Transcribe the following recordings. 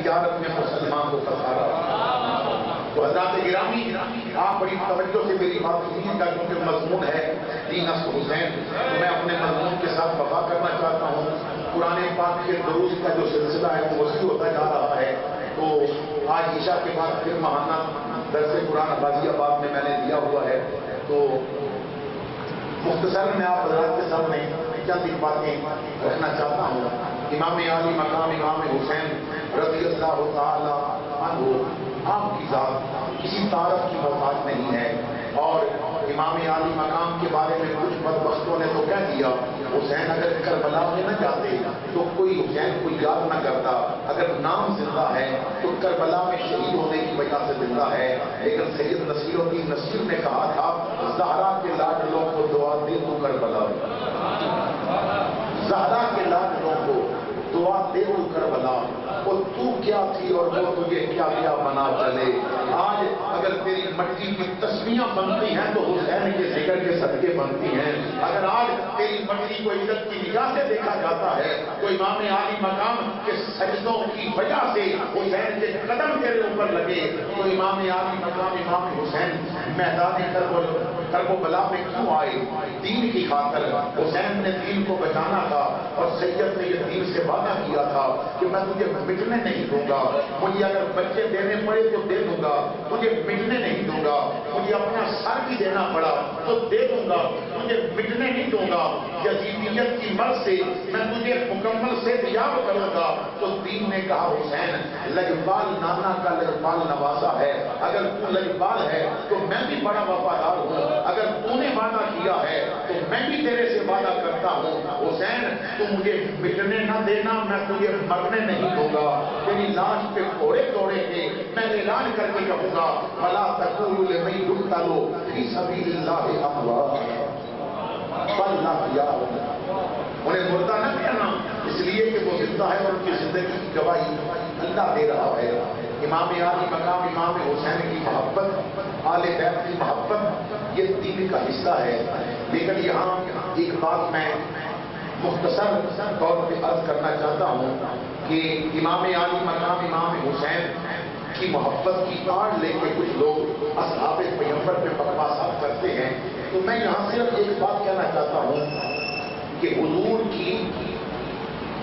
تجارت میں مسلمان کو خسارہ۔ تو حضرات گرامی، آپ بڑی توجہ سے میری بات سنیے گا، کیونکہ مضمون ہے دین اصل حسین، تو میں اپنے مضمون کے ساتھ وفا کرنا چاہتا ہوں۔ قرآن پاک کے دروس کا جو سلسلہ ہے وہ وسیع ہوتا جا رہا ہے، تو آج عشاء کے بعد پھر ماہانہ درس قرآن غازی آباد میں نے دیا ہوا ہے، تو مختصر میں آپ حضرات کے سامنے چند باتیں رکھنا چاہتا ہوں۔ امام عالی مقام امام حسین رضی اللہ تعالی عنہ، آپ کی ذات کسی تعارف کی محتاج نہیں ہے، اور امام عالی مقام کے بارے میں کچھ بدبختوں نے تو کہہ دیا حسین اگر کربلا میں نہ جاتے تو کوئی حسین کو یاد نہ کرتا، اگر نام زندہ ہے تو کربلا میں شہید ہونے کی وجہ سے زندہ ہے۔ لیکن سید نصیر الدین نصیر نے کہا تھا زہرا کے لاڈلوں کو دعا دے تو کربلا، زہرا کے لاڈلوں کو دعا دے تو کربلا، اور تو کیا تھی اور وہ تجھے کیا کیا بنا چلے۔ آج اگر تیری مٹی کی تسبیحاں بنتی ہیں تو حسین کے ذکر کے صدقے بنتی ہیں۔ اگر آج تیری مٹی کو عزت کی نگاہ سے دیکھا جاتا ہے تو امام عالی مقام کے سجدوں کی وجہ سے حسین کے قدم تیرے اوپر لگے، تو امام عالی مقام امام حسین میدان کربلا میں کیوں آئے؟ دین کی خاطر۔ حسین نے دین کو بچانا تھا، اور سید نے یہ دین سے وعدہ کیا تھا کہ میں تجھے مٹنے نہیں دوں گا، مجھے اگر بچے دینے پڑے تو دے دوں گا، تجھے مٹنے نہیں دوں گا، مجھے اپنا سر بھی دینا پڑا تو دے دوں گا، تجھے مٹنے نہیں دوں گا، یزیدیت کی مرض سے میں تجھے مکمل سے یاب کروں گا۔ تو دین نے کہا حسین لجپال نانا کا لجپال نوازا ہے، اگر تو لجپال ہے تو میں بھی بڑا وفادار ہوں، اگر تو نے وعدہ کیا ہے تو میں بھی تیرے سے وعدہ کرتا ہوں حسین تو مجھے مٹنے نہ دینا، میں تجھے مرنے نہیں دوں گا، تیری لاش پہ گھوڑے دوڑے تھے، میں اعلان کر کے کہوں گا وَلَا تَقُولُوا لِمَن يُقْتَلُ فِي سَبِيلِ اللَّهِ أَمْوَاتٌ بَلْ أَحْيَاءٌ۔ انہیں مردہ نہ کہنا اس لیے کہ وہ زندہ ہے، اور ان کی زندگی کی گواہی اللہ دے رہا ہے۔ امام عالی مقام امام حسین کی محبت، آل بیت کی محبت، یہ دین کا حصہ ہے۔ لیکن یہاں ایک بات میں مختصر طور پہ عرض کرنا چاہتا ہوں کہ امام عالی مقام امام حسین کی محبت کی آڑ لے کے کچھ لوگ اصحاب پیغمبر پہ بکواسات کرتے ہیں، تو میں یہاں صرف ایک بات کہنا چاہتا ہوں کہ حضور کی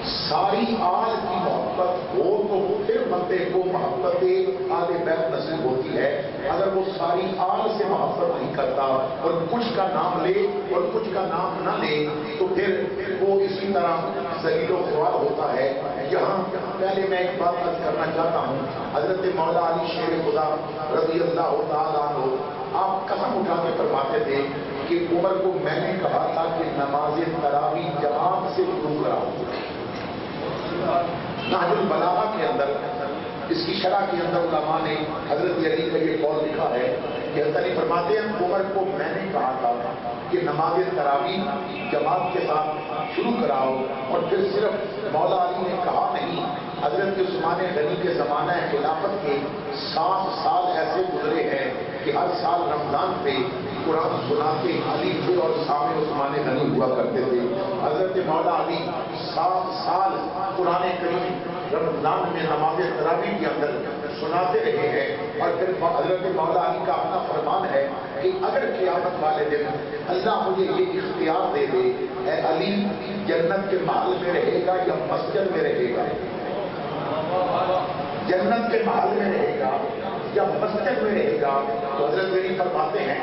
ساری آل کی محبت ہو تو پھر بندے کو محبت آل بیت نصیب ہوتی ہے۔ اگر وہ ساری آل سے محبت نہیں کرتا اور کچھ کا نام لے اور کچھ کا نام نہ لے تو پھر وہ اسی طرح ذلیل و خوار ہوتا ہے۔ یہاں پہلے میں ایک بات عرض کرنا چاہتا ہوں، حضرت مولا علی شیر خدا رضی اللہ تعالیٰ عنہ آپ قسم اٹھا کے فرماتے تھے کہ عمر کو میں نے کہا تھا کہ نماز تراویح جماعت سے شروع کراؤ۔ نہج البلاغہ کے اندر اس کی شرح کے اندر علماء نے حضرت علی کا یہ قول لکھا ہے کہ حضرت علی فرماتے ہیں عمر کو میں نے کہا تھا کہ نماز تراویح جماعت کے ساتھ شروع کراؤ، اور پھر صرف مولا علی نے کہا نہیں، حضرت عثمان غنی کے زمانہ خلافت کے 7 سال ایسے گزرے ہیں کہ ہر سال رمضان پہ قرآن سناتے علی تھے اور سامنے عثمان غنی ہوا کرتے تھے۔ حضرت مولا علی 7 سال قرآن کریم رمضان میں نماز تراویح کے اندر سناتے رہے ہیں، اور پھر حضرت مولا علی کا اپنا فرمان ہے کہ اگر قیامت والے دن اللہ مجھے یہ اختیار دے دے اے علی جنت کے محل میں رہے گا یا مسجد میں رہے گا، جنت کے محل میں رہے گا یا مسجد میں رہے گا، تو حضرت علی فرماتے ہیں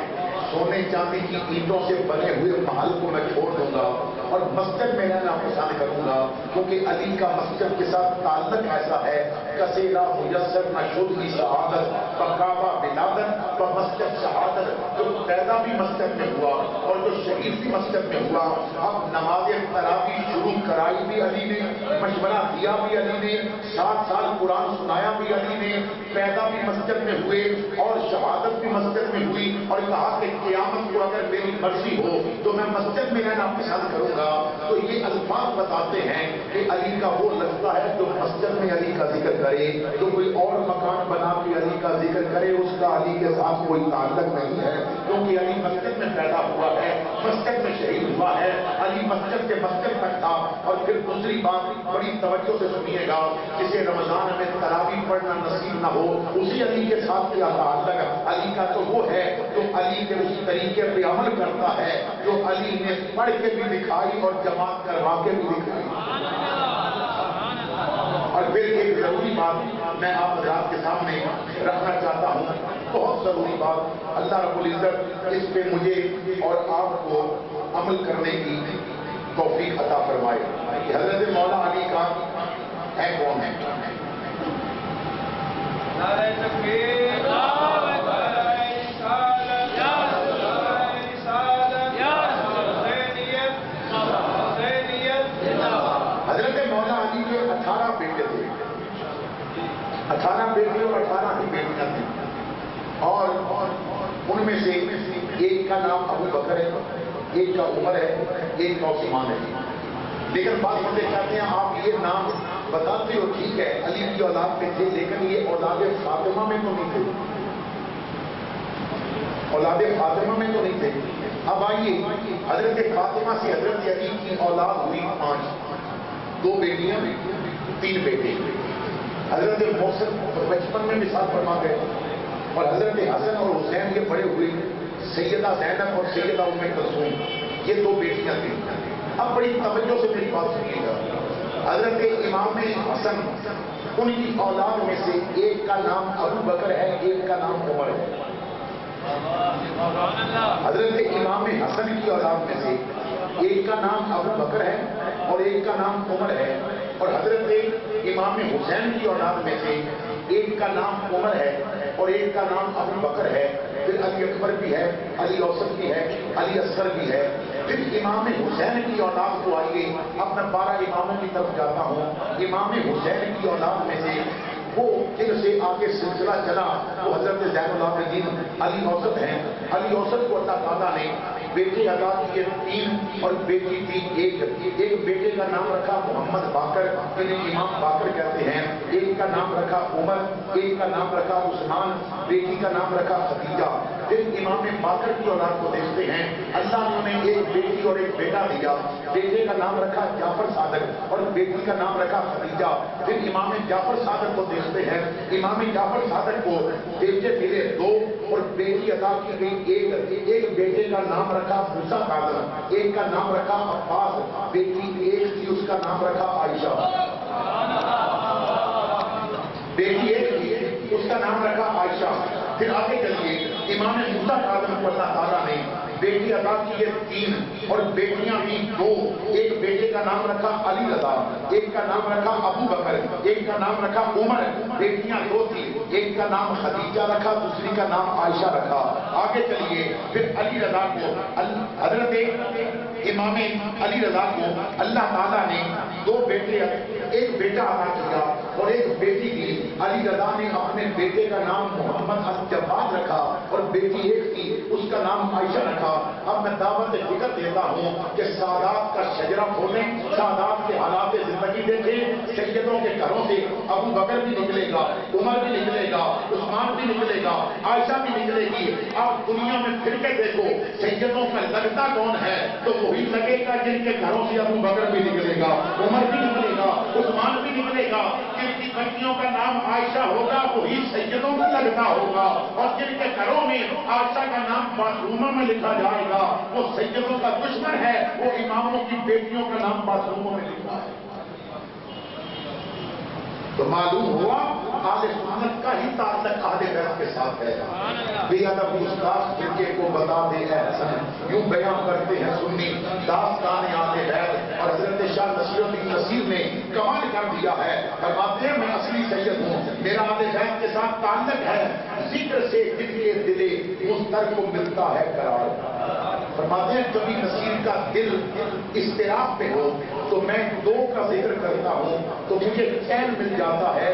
سونے چاندی کی اینٹوں سے بنے ہوئے محل کو میں چھوڑ دوں گا اور مسجد میں رہنا پسند کروں گا، کیونکہ علی کا مسجد کے ساتھ تعلق ایسا ہے کثیرہ میسر نہ شد کی شہادت پکابہ ولادت و مسجد شہادت، جو پیدا بھی مسجد میں ہوا اور جو شہید بھی مسجد میں ہوا۔ اب نماز تراویح شروع کرائی بھی علی نے، مشورہ دیا بھی علی نے، 7 سال قرآن سنایا بھی علی نے، پیدا بھی مسجد میں ہوئے اور شہادت بھی مسجد میں ہوئی، اور کہا کہ قیامت کو اگر میری مرضی ہو تو میں مسجد میں رہنا پسند کروں گا۔ تو یہ الفاظ بتاتے ہیں کہ علی کا وہ لگتا ہے جو مسجد میں علی کا ذکر کرے، جو کوئی اور مکان بنا کے علی کا ذکر کرے اس کا علی کے ساتھ کوئی تعلق نہیں ہے، کیونکہ علی مسجد میں پیدا ہوا ہے، مسجد میں شہید ہوا ہے، علی مسجد کے مسجد تک تھا۔ اور پھر دوسری بات بڑی توجہ سے سنیے گا، جسے رمضان میں تراویح نہ ہو اسی علی کے ساتھ کیا تعلق علی کا تو وہ ہے جو علی کے اس طریقے پہ عمل کرتا ہے جو علی نے پڑھ کے بھی دکھائی اور جماعت کروا کے بھی دکھائی. اور پھر ایک ضروری بات میں آپ حضرات کے سامنے رکھنا چاہتا ہوں, بہت ضروری بات, اللہ رب العزت اس پہ مجھے اور آپ کو عمل کرنے کی توفیق عطا فرمائے کہ حضرت مولا علی کا ہے کون ہے. حضرت مولا علی کے 18 بیٹے تھے, 18 بیٹے اور 18 ہی بیٹیاں تھیں, اور ان میں سے ایک کا نام ابو بکر ہے, ایک کا عمر ہے, ایک کا عثمان ہے. لیکن بات مجھے کہتے ہیں آپ یہ نام بتاتے ہو ٹھیک ہے علی کی اولاد میں تھے, لیکن یہ اولاد فاطمہ میں تو نہیں تھے, اولاد فاطمہ میں تو نہیں تھے. اب آئیے حضرت فاطمہ سے حضرت علی کی اولاد ہوئی 5, 2 بیٹیاں 3 بیٹے. حضرت محسن بچپن میں مثال فرما گئے, اور حضرت حسن اور حسین کے بڑے ہوئے سیدہ زینب اور سیدہ ام کلثوم, یہ 2 بیٹیاں تھیں. اب بڑی توجہ سے میری بات سنیے گا. حضرت امام حسن ان کی اولاد میں سے ایک کا نام ابو بکر ہے, ایک کا نام عمر ہے. حضرت امام حسن کی اولاد میں سے ایک کا نام ابو بکر ہے اور ایک کا نام عمر ہے, اور حضرت امام حسین کی اولاد میں سے ایک کا نام عمر ہے اور ایک کا نام ابو بکر ہے. پھر علی اکبر بھی ہے, علی اوسط بھی ہے, علی اصغر بھی ہے. پھر امام حسین کی اولاد کو آئیے, اب میں 12 اماموں کی طرف جاتا ہوں. امام حسین کی اولاد میں سے وہ جن سے آگے سلسلہ چلا وہ حضرت زین العابدین علی اوسط ہیں. علی اوسط کو اللہ تعالیٰ نے بیٹے عطا کیے 3 اور بیٹی تھی 1. ایک بیٹے کا نام رکھا محمد باقر, انہیں امام باقر کہتے ہیں. ایک کا نام رکھا عمر, ایک کا نام رکھا عثمان, بیٹی کا نام رکھا خدیجہ. پھر امام باقر کی اولاد کو دیکھتے ہیں, اللہ نے انہیں ایک بیٹی اور ایک بیٹا دیا. بیٹے کا نام رکھا جعفر صادق اور بیٹی کا نام رکھا خدیجہ. پھر امام جعفر صادق کو دیکھتے ہیں, امام جعفر صادق کو بیٹے ملے 2 اور بیٹی عطا کی گئی 1. ایک بیٹے کا نام رکھا موسیٰ کاظم, ایک کا نام رکھا عباس, بیٹی ایک تھی اس کا نام رکھا عائشہ. بیٹی ایک تھی اس کا نام رکھا عائشہ. پھر آگے چلیے, امام موسیٰ کاظم کو اللہ تعالیٰ نے بیٹی عطا کی 3 اور بیٹیاں بھی 2. ایک بیٹے کا نام رکھا علی رضا, ایک کا نام رکھا ابو بکر, ایک کا نام رکھا عمر. بیٹیاں 2 تھی, ایک کا نام خدیجہ رکھا, دوسری کا نام عائشہ رکھا. آگے چلیے, پھر علی رضا کو حضرت امام علی رضا کو اللہ تعالیٰ نے 2 بیٹے, ایک بیٹا عطا کیا اور ایک بیٹی دی. علی رضا نے اپنے بیٹے کا نام محمد الجواد رکھا اور بیٹی ایک تھی اس کا نام عائشہ رکھا. اب میں دعوت فکر دیتا ہوں کہ سادات کا شجرہ کھولیں, سادات کے حالات زندگی دیکھیں. سیدوں کے گھروں سے ابو بکر بھی نکلے گا, عمر بھی نکلے گا, عثمان بھی نکلے گا, عائشہ بھی نکلے گی. آپ دنیا میں پھر کے دیکھو سیدوں کا لگتا کون ہے تو وہی لگے گا جن کے گھروں سے ابو بکر بھی نکلے گا, عمر بھی نکلے گا, عثمان بھی نکلے گا. جن کی بچیوں کا نام عائشہ ہوگا وہی سیدوں کا لگتا ہوگا, اور جن کے گھروں میں عائشہ کا نام باتھروموں میں لکھا جائے گا وہ سیدوں کا دشمن ہے, وہ اماموں کی بیٹیوں کا نام باتھروموں میں لکھا ہے. تو معلوم ہوا اہل سنت کا ہی تعلق اہل بیت کے ساتھ ہے. بے ادب استاد فرقے کو بتا دے اے حسن, یوں بیان کرتے ہیں سنی داستان اہل بیت. اور حضرت شاہ نصیر الدین نصیر نے کمال کر دیا ہے, فرماتے ہیں میں اصلی سید ہوں, میرا اہل بیت کے ساتھ تعلق ہے, ذکر سے دل کے دلے مستر کو ملتا ہے قرار. فرماتے ہیں کبھی نصیر کا دل اضطراب پہ ہو تو میں 2 کا ذکر کرتا ہوں تو مجھے چین مل جاتا ہے.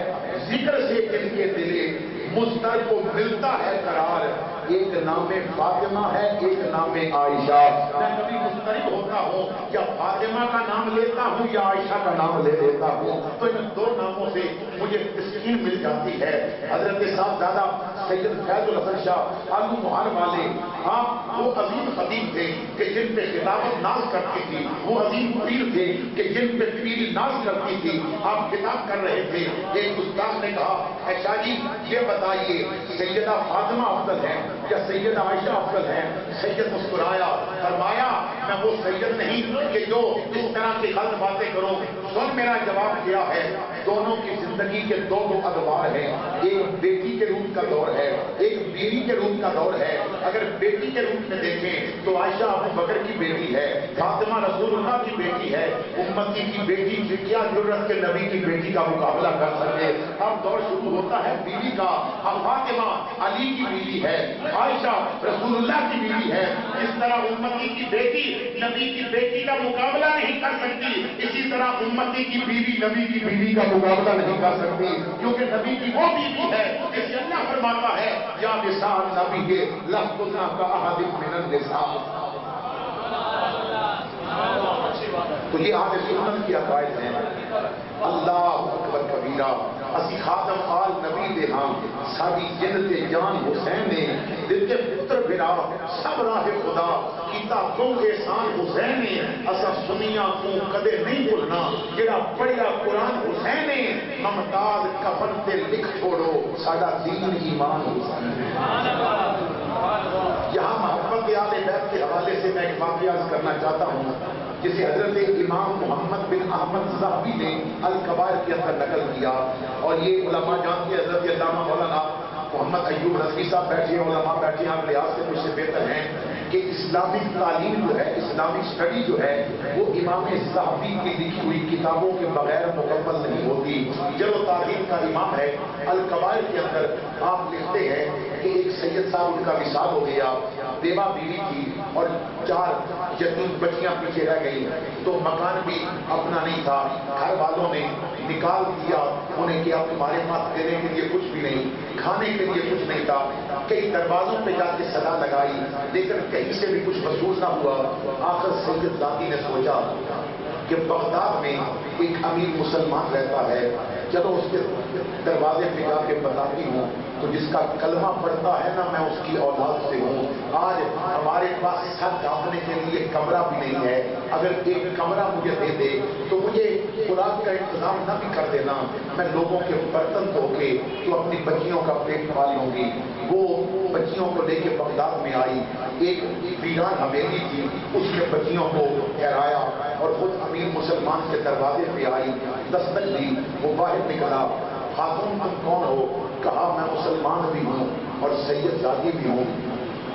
ذکر سے دل کے دلے مستر کو ملتا ہے قرار. ایک نام فاطمہ ہے, ایک نام عائشہ. میں کبھی مسترب ہوتا ہوں یا فاطمہ کا نام لیتا ہوں یا عائشہ کا نام لے لیتا ہوں تو ان 2 ناموں سے مجھے تسکین مل جاتی ہے. حضرت صاحبزادہ سید فیض الحسن شاہ آلو محال والے, آپ وہ عظیم خطیب تھے کہ جن پہ خطابت ناز کرتی تھی, وہ عظیم پیر تھے کہ جن پہ پیری ناز کرتی تھی. آپ خطاب کر رہے تھے, ایک استاد نے کہا اے شاہ جی یہ بتائیے سیدہ فاطمہ افضل ہے یا سیدہ عائشہ افضل ہے؟ سید مسکرایا، فرمایا میں وہ سید نہیں کہ جو اس طرح کی غلط باتیں کرو. سن میرا جواب کیا ہے. دونوں کی زندگی کے دو ادوار ہیں. ایک بیٹی کے روپ کا دور ہے، ایک بیوی کے روپ کا دور ہے. اگر بیٹی کے روپ میں دیکھیں تو عائشہ ابو بکر کی بیٹی ہے، فاطمہ رسول اللہ کی بیٹی ہے. امتی کی بیٹی کی کیا ضرورت کہ نبی کی بیٹی کا مقابلہ کر سکے؟ اب دور شروع ہوتا ہے بیوی کا. اب فاطمہ علی کی بیوی ہے، عائشہ رسول اللہ کی بیوی ہے. اس طرح امتی کی بیٹی نبی کی بیٹی کا مقابلہ نہیں کر سکتی، اسی طرح امتی کی بیوی نبی کی بیوی کا مقابلہ نہیں کر سکتی، کیونکہ نبی کی وہ بیوی ہے جس سے اللہ فرماتا ہے یا نساء نبی لستن کاحد من النساء. تو یہ آج سنت کی عقائد ہیں. اللہ اکبر کبیرہ. اسی خاتم آل نبی دے ہاں ساری جن تے جان حسین نے دل کے پتر بھرا سب راہ خدا کیتا تو احسان حسین نے. اسا سنیاں کو کدے نہیں بھولنا جڑا پڑھیا قرآن حسین نے. ممتاز کفن تے لکھ چھوڑو ساڈا دین ایمان حسین. یہاں محبت آل بیت کے حوالے سے میں ایک واقعہ کرنا چاہتا ہوں جسے حضرت امام محمد بن احمد ذہبی نے الکبائر کے اندر نقل کیا. اور یہ علماء جانتے ہیں حضرت علامہ مولانا محمد ایوب رضوی صاحب بیٹھے، علماء بیٹھے، آپ لحاظ سے مجھ سے بہتر ہیں کہ اسلامک تعلیم جو ہے، اسلامک اسٹڈی جو ہے وہ امام ذہبی کی لکھی ہوئی کتابوں کے بغیر مکمل نہیں ہوتی. چلو تعلیم کا امام ہے. الکبائر کے اندر آپ لکھتے ہیں کہ ایک سید صاحب ان کا وصال ہو گیا، بیوہ بیوی تھی اور 4 یتیم بچیاں پیچھے رہ گئی. تو مکان بھی اپنا نہیں تھا، گھر والوں نے نکال دیا انہیں کہ اب تمہارے پاس دینے کے لیے کچھ بھی نہیں، کھانے کے لیے کچھ نہیں تھا. کئی دروازوں پہ جا کے صدا لگائی لیکن کہیں سے بھی کچھ وصول نہ ہوا. آخر سید ذاتی نے سوچا کہ بغداد میں ایک امیر مسلمان رہتا ہے، چلو اس کے دروازے پہ جا کے بتاتی ہوں تو جس کا کلمہ پڑھتا ہے نا میں اس کی اولاد سے ہوں. آج ہمارے پاس سر ڈھانپنے کے لیے کمرہ بھی نہیں ہے، اگر ایک کمرہ مجھے دے دے تو مجھے خوراک کا انتظام نہ بھی کر دینا، میں لوگوں کے برتن دھو کے تو اپنی بچیوں کا پیٹ پالوں گی. وہ بچیوں کو لے کے بغداد میں آئی. ایک ویران حویلی تھی، اس نے بچیوں کو ٹھہرایا اور خود امیر مسلمان کے دروازے پہ آئی، دستک دی. وہ باہر نکلا. خاتون تم کون ہو؟ کہا میں مسلمان بھی ہوں اور سید زادی بھی ہوں.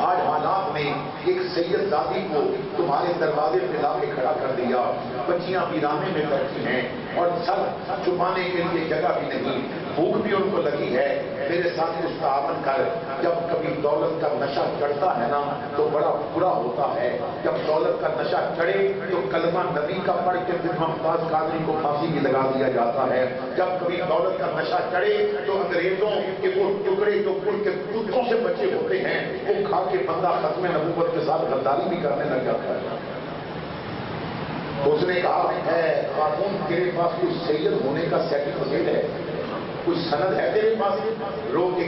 آج حالات نے ایک سید زادی کو تمہارے دروازے پہ لا کے کھڑا کر دیا. بچیاں ویرانے میں بیٹھی ہیں اور سر چھپانے کے لیے جگہ بھی نہیں، بھوک بھی ان کو لگی ہے. میرے ساتھ اس تعاون کر. جب کبھی دولت کا نشہ چڑھتا ہے نا تو بڑا برا ہوتا ہے. جب دولت کا نشہ چڑھے تو کلمہ نبی کا پڑھ کے پھر ممتاز قادری کو پھانسی بھی لگا دیا جاتا ہے. جب کبھی دولت کا نشہ چڑھے تو انگریزوں کے وہ ٹکڑے جو ان کے کتوں سے بچے ہوتے ہیں وہ کھا کے بندہ ختم نبوت کے ساتھ غداری بھی کرنے لگ جاتا ہے. اس نے کہا ہے خاتون تیرے پاس کوئی سید ہونے کا سرٹیفکیٹ ہے، کوئی سند ہے تیرے پاس؟ رو کے